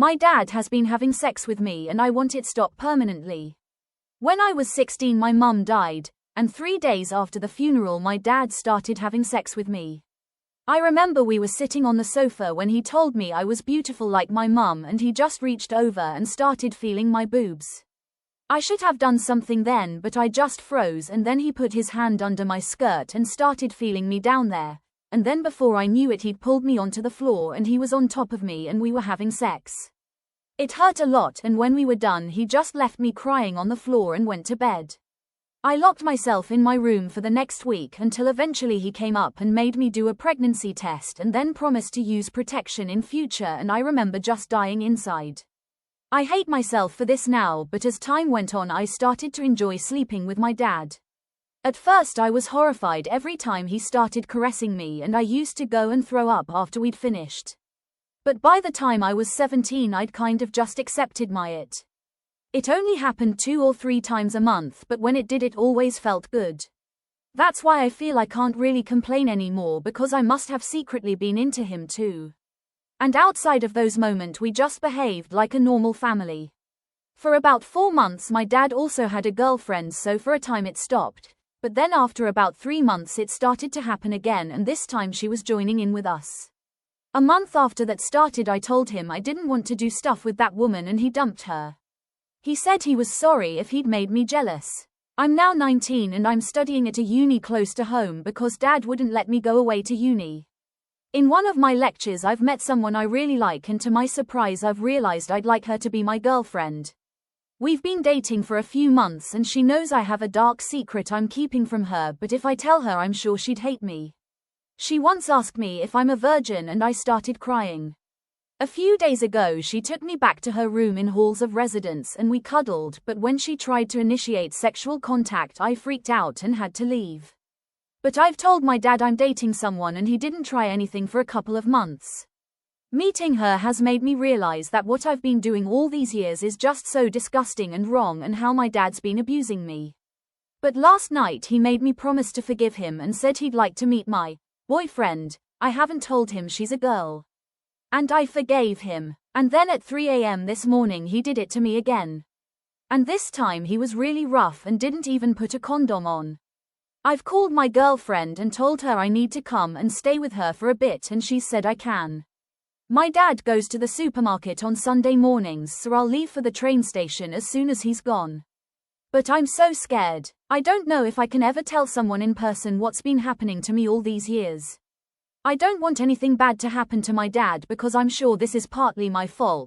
My dad has been having sex with me and I want it stopped permanently. When I was 16 my mum died, and 3 days after the funeral my dad started having sex with me. I remember we were sitting on the sofa when he told me I was beautiful like my mum and he just reached over and started feeling my boobs. I should have done something then but I just froze and then he put his hand under my skirt and started feeling me down there, and then before I knew it he'd pulled me onto the floor and he was on top of me and we were having sex. It hurt a lot and when we were done he just left me crying on the floor and went to bed. I locked myself in my room for the next week until eventually he came up and made me do a pregnancy test and then promised to use protection in future and I remember just dying inside. I hate myself for this now but as time went on I started to enjoy sleeping with my dad. At first I was horrified every time he started caressing me and I used to go and throw up after we'd finished. But by the time I was 17 I'd kind of just accepted it. It only happened 2 or 3 times a month but when it did it always felt good. That's why I feel I can't really complain anymore because I must have secretly been into him too. And outside of those moments we just behaved like a normal family. For about 4 months my dad also had a girlfriend so for a time it stopped, but then after about 3 months it started to happen again and this time she was joining in with us. A month after that started I told him I didn't want to do stuff with that woman and he dumped her. He said he was sorry if he'd made me jealous. I'm now 19 and I'm studying at a uni close to home because dad wouldn't let me go away to uni. In one of my lectures I've met someone I really like and to my surprise I've realized I'd like her to be my girlfriend. We've been dating for a few months and she knows I have a dark secret I'm keeping from her but if I tell her I'm sure she'd hate me. She once asked me if I'm a virgin and I started crying. A few days ago she took me back to her room in halls of residence and we cuddled but when she tried to initiate sexual contact I freaked out and had to leave. But I've told my dad I'm dating someone and he didn't try anything for a couple of months. Meeting her has made me realize that what I've been doing all these years is just so disgusting and wrong and how my dad's been abusing me. But last night he made me promise to forgive him and said he'd like to meet my boyfriend. I haven't told him she's a girl. And I forgave him. And then at 3 a.m. this morning he did it to me again. And this time he was really rough and didn't even put a condom on. I've called my girlfriend and told her I need to come and stay with her for a bit and she said I can. My dad goes to the supermarket on Sunday mornings so I'll leave for the train station as soon as he's gone. But I'm so scared. I don't know if I can ever tell someone in person what's been happening to me all these years. I don't want anything bad to happen to my dad because I'm sure this is partly my fault.